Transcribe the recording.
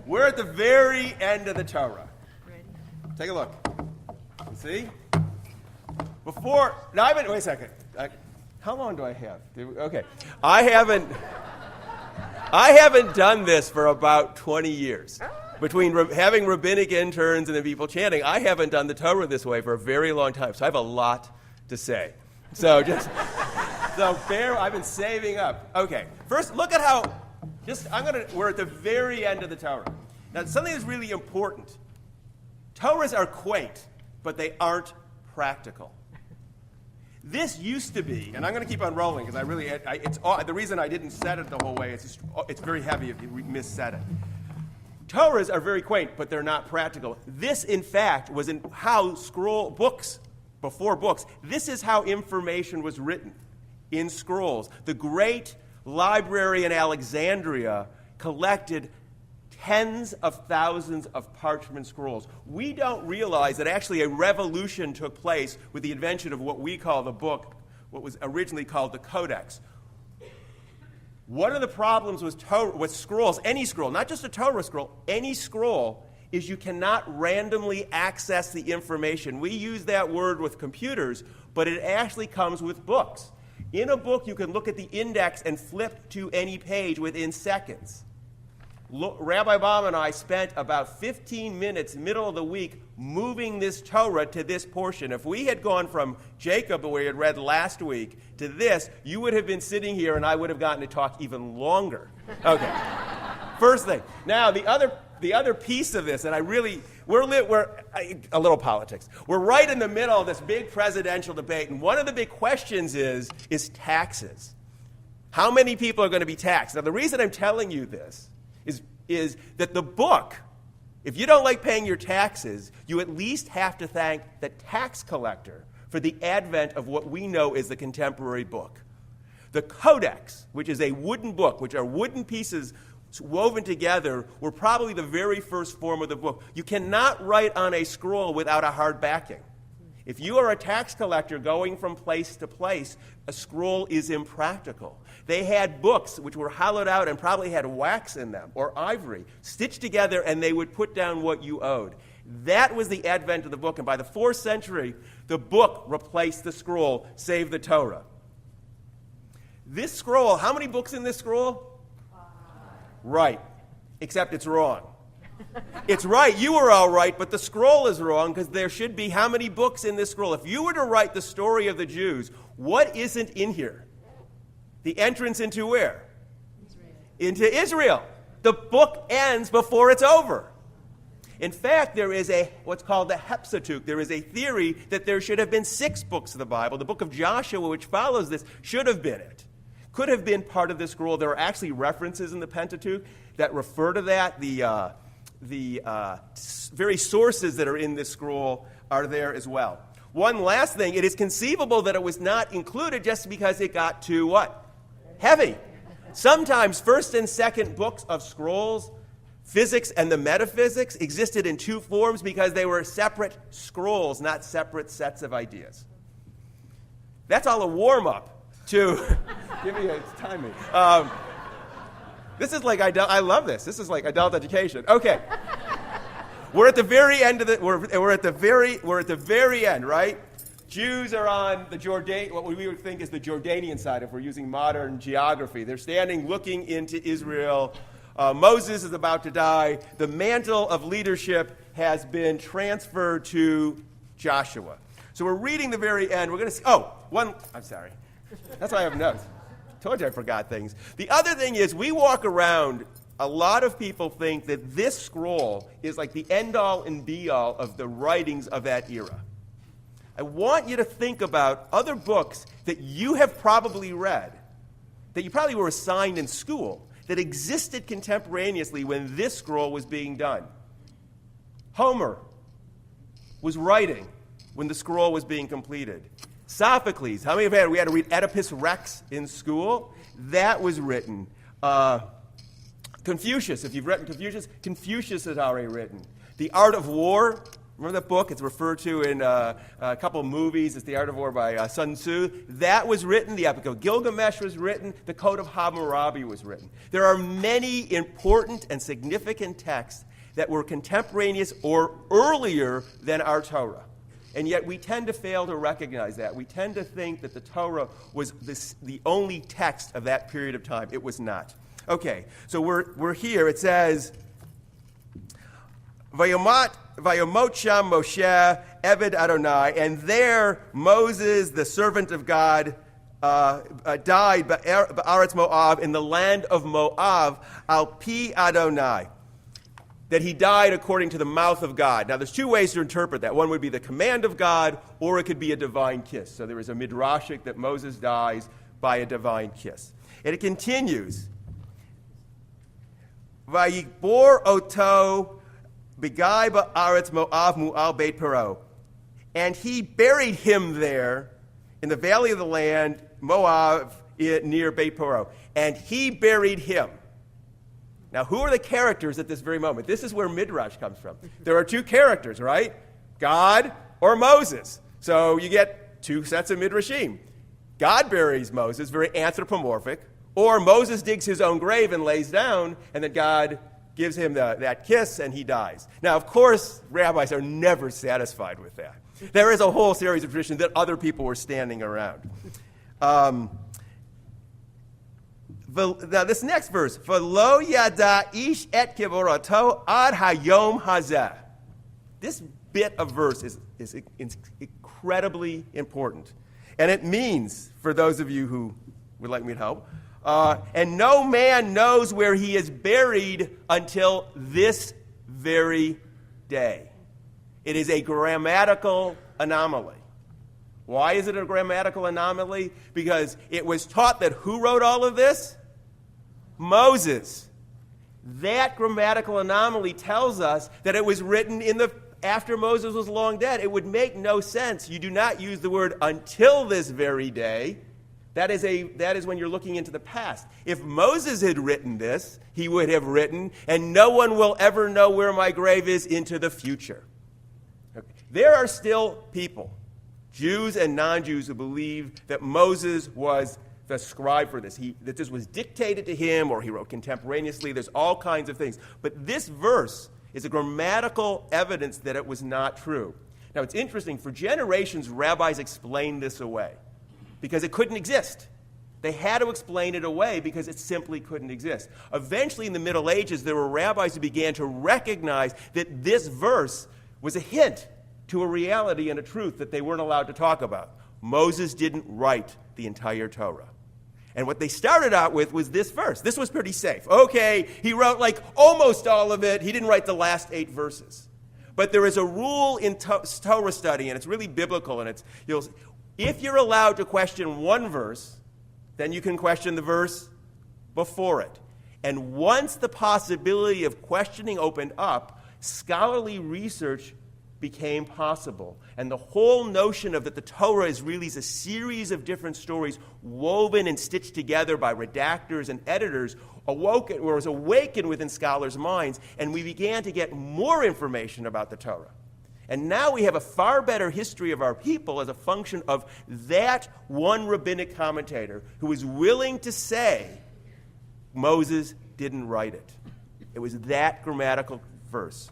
We're at the very end of the Torah. Ready? Take a look. See? Wait a second. How long do I have? Okay. I haven't done this for about 20 years. Between having rabbinic interns and the people chanting, I haven't done the Torah this way for a very long time. So I have a lot to say. I've been saving up. Okay. First, look at how, we're at the very end of the Torah. Now, something that's really important. Torahs are quaint, but they aren't practical. This used to be, and I'm going to keep on rolling because the reason I didn't set it the whole way, it's very heavy if you misset it. Torahs are very quaint, but they're not practical. This, in fact, was in how before books, this is how information was written in scrolls. The great library in Alexandria collected tens of thousands of parchment scrolls. We don't realize that actually a revolution took place with the invention of what we call the book, what was originally called the Codex. One of the problems with scrolls, any scroll, not just a Torah scroll, any scroll, is you cannot randomly access the information. We use that word with computers, but it actually comes with books. In a book, you can look at the index and flip to any page within seconds. Rabbi Baum and I spent about 15 minutes, middle of the week, moving this Torah to this portion. If we had gone from Jacob, where we had read last week, to this, you would have been sitting here and I would have gotten to talk even longer. Okay. First thing. Now, the other piece of this, and we're a little politics. We're right in the middle of this big presidential debate, and one of the big questions is taxes. How many people are going to be taxed? Now, the reason I'm telling you this is that the book, if you don't like paying your taxes, you at least have to thank the tax collector for the advent of what we know is the contemporary book. The Codex, which is a wooden book, which are wooden pieces woven together, were probably the very first form of the book. You cannot write on a scroll without a hard backing. If you are a tax collector going from place to place, a scroll is impractical. They had books which were hollowed out and probably had wax in them, or ivory, stitched together, and they would put down what you owed. That was the advent of the book, and by the 4th century, the book replaced the scroll, save the Torah. This scroll, how many books in this scroll? 5. Right, except it's wrong. It's right, you were all right, but the scroll is wrong because there should be how many books in this scroll? If you were to write the story of the Jews, what isn't in here? The entrance into where? Israel. Into Israel. The book ends before it's over. In fact, there is what's called the Heptateuch. There is a theory that there should have been 6 books of the Bible. The book of Joshua, which follows this, should have been it. Could have been part of this scroll. There are actually references in the Pentateuch that refer to that. The very sources that are in this scroll are there as well. One last thing, it is conceivable that it was not included just because it got too what? Heavy. Sometimes 1st and 2nd books of scrolls, physics and the metaphysics, existed in 2 forms because they were separate scrolls, not separate sets of ideas. That's all a warm-up to... Give me a timing. This is like I love this. This is like adult education. Okay, we're at the very end of we're at the very end, right? Jews are on the what we would think is the Jordanian side if we're using modern geography. They're standing looking into Israel. Moses is about to die. The mantle of leadership has been transferred to Joshua. So we're reading the very end. We're going to I'm sorry. That's why I have notes. Told you I forgot things. The other thing is we walk around, a lot of people think that this scroll is like the end-all and be-all of the writings of that era. I want you to think about other books that you have probably read, that you probably were assigned in school, that existed contemporaneously when this scroll was being done. Homer was writing when the scroll was being completed. Sophocles, how many of you we had to read Oedipus Rex in school? That was written. Confucius, if you've read Confucius has already written. The Art of War, Remember that book? It's referred to in a couple of movies. It's The Art of War by Sun Tzu. That was written. The Epic of Gilgamesh was written. The Code of Hammurabi was written. There are many important and significant texts that were contemporaneous or earlier than our Torah. And yet we tend to fail to recognize that. We tend to think that the Torah was the only text of that period of time. It was not. Okay, so we're here. It says, Vayomot Sham Moshe Eved Adonai, and there Moses, the servant of God, died ba'aretz Moab, in the land of Moab, al pi Adonai, that he died according to the mouth of God. Now, there's two ways to interpret that. One would be the command of God, or it could be a divine kiss. So there is a midrashic that Moses dies by a divine kiss. And it continues, Vayibor oto Begai ba'aretz Moab mu'al Beit Paro. And he buried him there in the valley of the land, Moab, near Beit Paro. And he buried him. Now, who are the characters at this very moment? This is where Midrash comes from. There are two characters, right? God or Moses. So you get two sets of Midrashim. God buries Moses, very anthropomorphic. Or Moses digs his own grave and lays down, and then God gives him that kiss, and he dies. Now, of course, rabbis are never satisfied with that. There is a whole series of traditions that other people were standing around. Now, this next verse, V'lo yada ish et kivorato ad hayom hazeh. This bit of verse is incredibly important. And it means, for those of you who would like me to help, and no man knows where he is buried until this very day. It is a grammatical anomaly. Why is it a grammatical anomaly? Because it was taught that who wrote all of this? Moses. That grammatical anomaly tells us that it was written after Moses was long dead. It would make no sense. You do not use the word until this very day. That is when you're looking into the past. If Moses had written this, he would have written, and no one will ever know where my grave is into the future. Okay. There are still people, Jews and non-Jews, who believe that Moses was the scribe for this, that this was dictated to him, or he wrote contemporaneously. There's all kinds of things. But this verse is a grammatical evidence that it was not true. Now, it's interesting. For generations, rabbis explained this away because it couldn't exist. They had to explain it away because it simply couldn't exist. Eventually, in the Middle Ages, there were rabbis who began to recognize that this verse was a hint to a reality and a truth that they weren't allowed to talk about. Moses didn't write the entire Torah. And what they started out with was this verse. This was pretty safe. Okay, he wrote like almost all of it. He didn't write the last 8 verses. But there is a rule in Torah study, and it's really biblical, and if you're allowed to question one verse, then you can question the verse before it. And once the possibility of questioning opened up, scholarly research became possible. And the whole notion of that the Torah is really a series of different stories woven and stitched together by redactors and editors was awakened within scholars' minds, and we began to get more information about the Torah. And now we have a far better history of our people as a function of that one rabbinic commentator who was willing to say Moses didn't write it. It was that grammatical verse.